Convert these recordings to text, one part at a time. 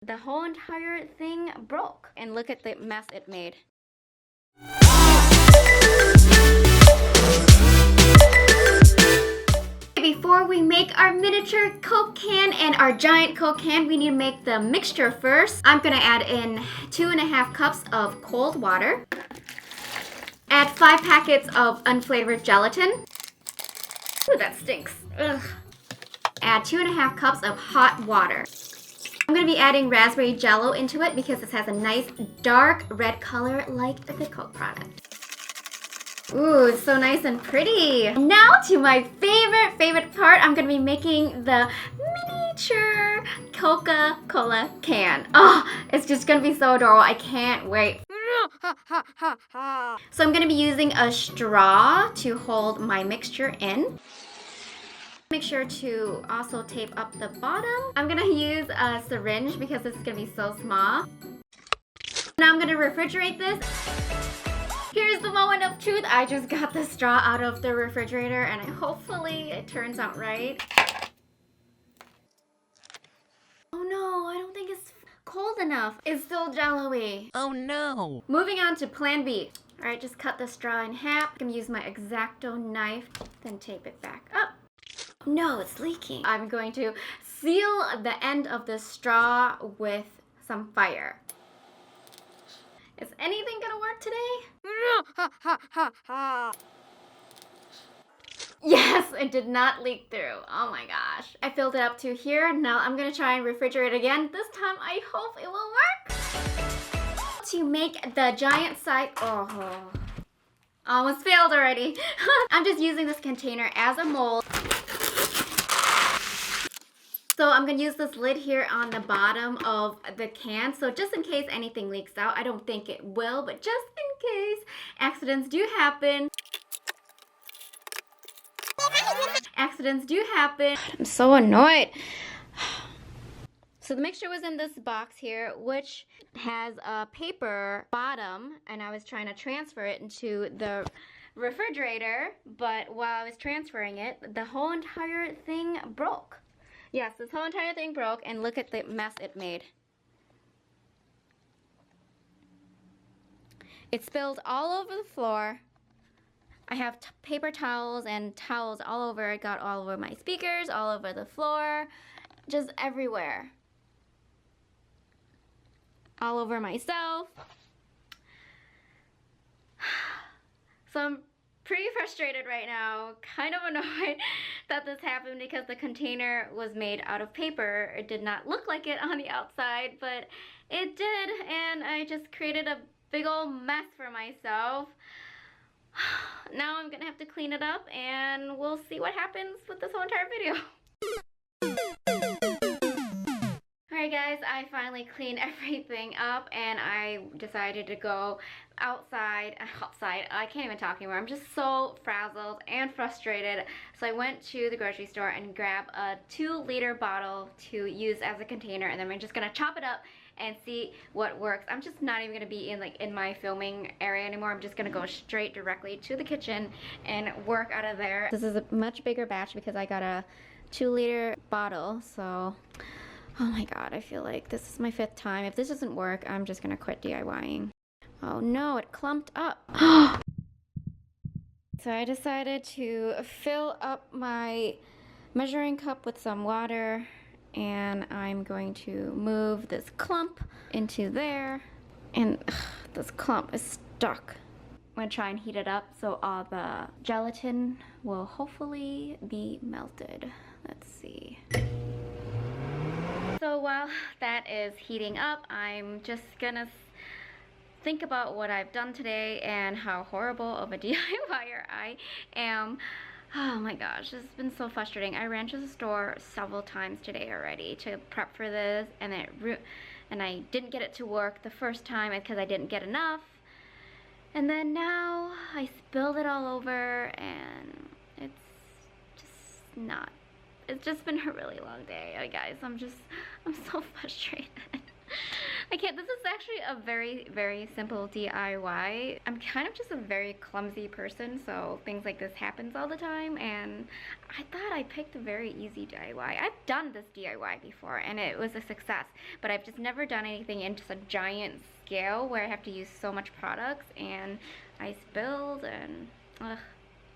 The whole entire thing broke. And look at the mess it made. Before we make our miniature Coke can and our giant Coke can, we need to make the mixture first. I'm gonna add in 2.5 cups of cold water. Add 5 packets of unflavored gelatin. Ooh, that stinks. Ugh. Add 2.5 cups of hot water. I'm gonna be adding raspberry jello into it because this has a nice dark red color like the Coke product. Ooh, it's so nice and pretty. Now to my favorite part. I'm gonna be making the miniature Coca-Cola can. Oh, it's just gonna be so adorable. I can't wait. So I'm gonna be using a straw to hold my mixture in. Make sure to also tape up the bottom. I'm gonna use a syringe because this is gonna be so small. Now I'm gonna refrigerate this. Here's the moment of truth. I just got the straw out of the refrigerator and hopefully it turns out right. Oh no, I don't think it's cold enough. It's still jello-y. Oh no. Moving on to plan B. All right, just cut the straw in half. I'm gonna use my X-Acto knife, then tape it back up. No, it's leaking. I'm going to seal the end of the straw with some fire. Is anything gonna work today? Yes, it did not leak through. Oh my gosh. I filled it up to here. Now I'm gonna try and refrigerate again. This time I hope it will work. To make the giant size, oh, almost failed already. I'm just using this container as a mold. So I'm gonna use this lid here on the bottom of the can. So just in case anything leaks out, I don't think it will, but just in case accidents do happen. Accidents do happen. I'm so annoyed. So the mixture was in this box here, which has a paper bottom, and I was trying to transfer it into the refrigerator, but while I was transferring it, the whole entire thing broke. Yes, this whole entire thing broke, and look at the mess it made. It spilled all over the floor. I have paper towels and towels all over. It got all over my speakers, all over the floor, just everywhere. All over myself. So I'm pretty frustrated right now, kind of annoyed that this happened because the container was made out of paper. It did not look like it on the outside, but it did, and I just created a big old mess for myself. Now I'm gonna have to clean it up, and we'll see what happens with this whole entire video. Alright guys, I finally cleaned everything up and I decided to go outside, I can't even talk anymore. I'm just so frazzled and frustrated. So I went to the grocery store and grabbed a 2-liter bottle to use as a container, and then I'm just gonna chop it up and see what works. I'm just not even gonna be in my filming area anymore. I'm just gonna go straight directly to the kitchen and work out of there. This is a much bigger batch because I got a 2-liter bottle, so oh my god, I feel like this is my 5th time. If this doesn't work, I'm just gonna quit DIYing. Oh no, it clumped up. So I decided to fill up my measuring cup with some water, and I'm going to move this clump into there, and this clump is stuck. I'm gonna try and heat it up so all the gelatin will hopefully be melted. Let's see. So while that is heating up, I'm just gonna think about what I've done today and how horrible of a DIYer I am. Oh my gosh, this has been so frustrating. I ran to the store several times today already to prep for this, and I didn't get it to work the first time because I didn't get enough. And then now I spilled it all over, and it's just been a really long day, guys. I'm so frustrated. I can't, this is actually a very, very simple DIY. I'm kind of just a very clumsy person, so things like this happens all the time, and I thought I picked a very easy DIY. I've done this DIY before, and it was a success, but I've just never done anything in just a giant scale where I have to use so much products, and I spilled, and ugh.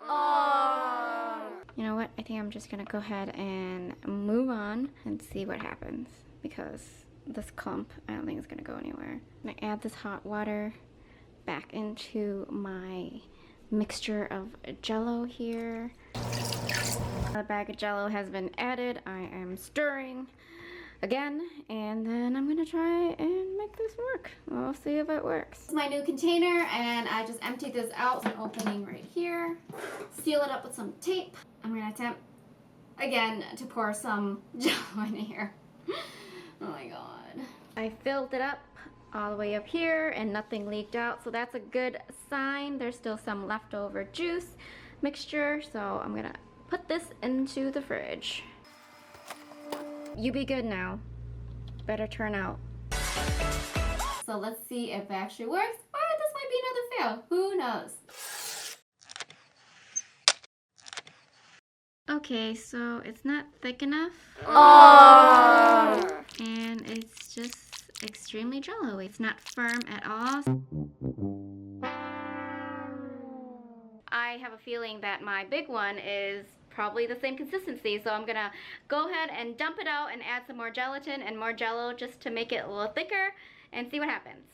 Oh. You know what? I think I'm just gonna go ahead and move on and see what happens, because this clump, I don't think it's gonna go anywhere. I'm gonna add this hot water back into my mixture of Jell-O here. The bag of Jell-O has been added. I am stirring again, and then I'm gonna try and make this work. We'll see if it works. This is my new container, and I just emptied this out. An opening right here. Seal it up with some tape. I'm gonna attempt again to pour some Jell-O in here. Oh my god. I filled it up all the way up here and nothing leaked out, so that's a good sign. There's still some leftover juice mixture, so I'm gonna put this into the fridge. You be good now. Better turn out. So let's see if it actually works, or this might be another fail. Who knows? Okay, so it's not thick enough. Oh. And it's just extremely Jell-O-y. It's not firm at all. I have a feeling that my big one is probably the same consistency, so I'm gonna go ahead and dump it out and add some more gelatin and more Jell-O just to make it a little thicker and see what happens.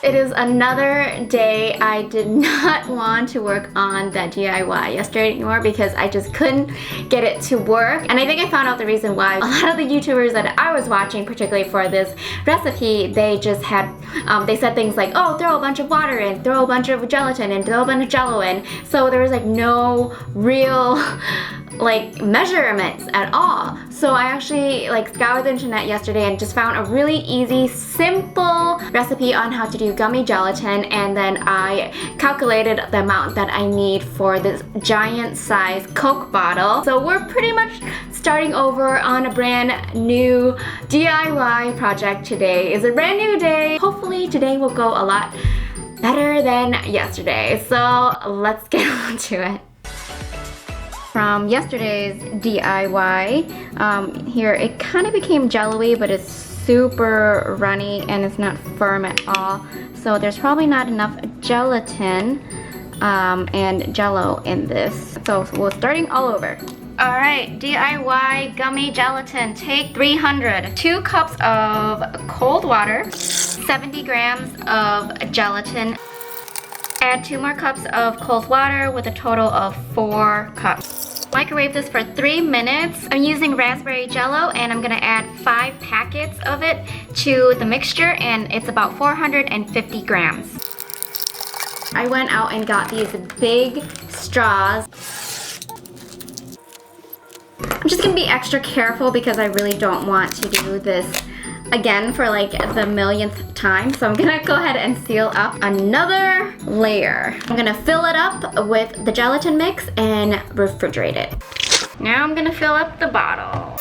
It is another day. I did not want to work on that DIY yesterday anymore because I just couldn't get it to work. And I think I found out the reason why. A lot of the YouTubers that I was watching, particularly for this recipe, they just had, they said things like, oh, throw a bunch of water in, throw a bunch of gelatin in, throw a bunch of Jell-O in. So there was like no real like measurements at all. So I actually like scoured the internet yesterday and just found a really easy, simple recipe on how to do gummy gelatin, and then I calculated the amount that I need for this giant size Coke bottle. So we're pretty much starting over on a brand new DIY project. Today is a brand new day. Hopefully today will go a lot better than yesterday. So let's get on to it. From yesterday's DIY, here it kind of became Jell-O-y, but it's super runny and it's not firm at all. So there's probably not enough gelatin and Jell-O in this. So we're starting all over. Alright, DIY gummy gelatin. Take 300. 2 cups of cold water, 70 grams of gelatin. Add 2 more cups of cold water with a total of 4 cups. Microwave this for 3 minutes. I'm using raspberry Jell-O, and I'm gonna add 5 packets of it to the mixture, and it's about 450 grams. I went out and got these big straws. I'm just gonna be extra careful because I really don't want to do this again for like the millionth time. So I'm gonna go ahead and seal up another layer. I'm gonna fill it up with the gelatin mix and refrigerate it. Now I'm gonna fill up the bottle.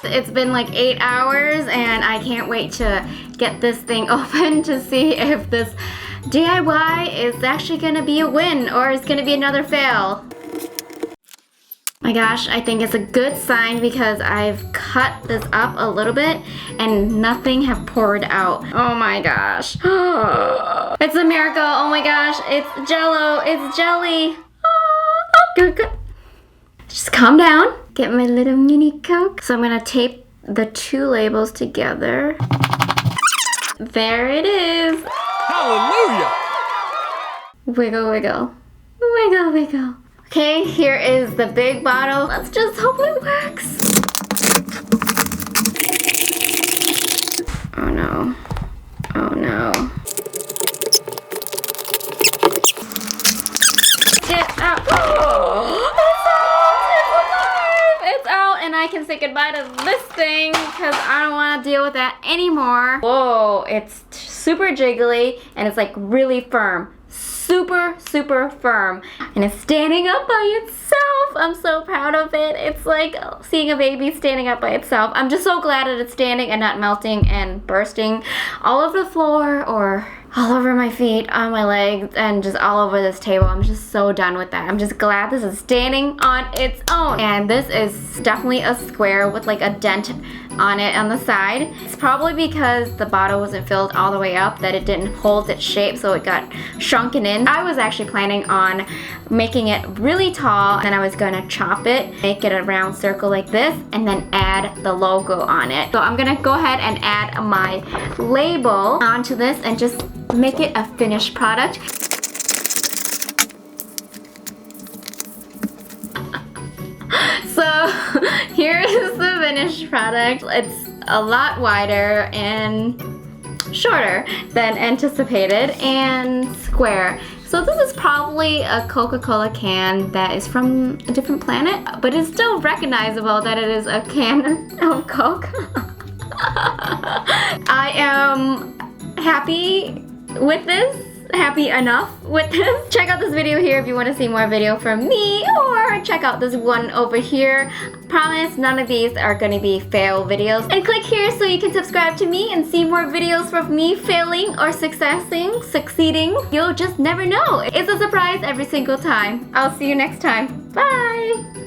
It's been like 8 hours and I can't wait to get this thing open to see if this DIY is actually gonna be a win or it's gonna be another fail. My gosh, I think it's a good sign because I've cut this up a little bit and nothing have poured out. Oh my gosh. It's a miracle. Oh my gosh. It's Jell-O. It's jelly. Oh, good, good. Just calm down. Get my little mini Coke. So I'm going to tape the 2 labels together. There it is. Hallelujah. Wiggle, wiggle. Wiggle, wiggle. Okay, here is the big bottle. Let's just hope it works. Oh no. Oh no. Get out. Oh, it's out, and I can say goodbye to this thing because I don't want to deal with that anymore. Whoa, it's super jiggly and it's like really firm. super, super firm. And it's standing up by itself. I'm so proud of it. It's like seeing a baby standing up by itself. I'm just so glad that it's standing and not melting and bursting all over the floor or all over my feet, on my legs, and just all over this table. I'm just so done with that. I'm just glad this is standing on its own. And this is definitely a square with like a dent on it on the side. It's probably because the bottle wasn't filled all the way up that it didn't hold its shape, so it got shrunken in. I was actually planning on making it really tall, and I was gonna chop it, make it a round circle like this, and then add the logo on it. So I'm gonna go ahead and add my label onto this and just make it a finished product. So here is the finished product. It's a lot wider and shorter than anticipated and square. So this is probably a Coca-Cola can that is from a different planet, but it's still recognizable that it is a can of Coke. I am happy with this. Happy enough with this. Check out this video here if you want to see more video from me, or check out this one over here. Promise none of these are going to be fail videos. And click here so you can subscribe to me and see more videos from me failing or succeeding. You'll just never know. It's a surprise every single time. I'll see you next time. Bye!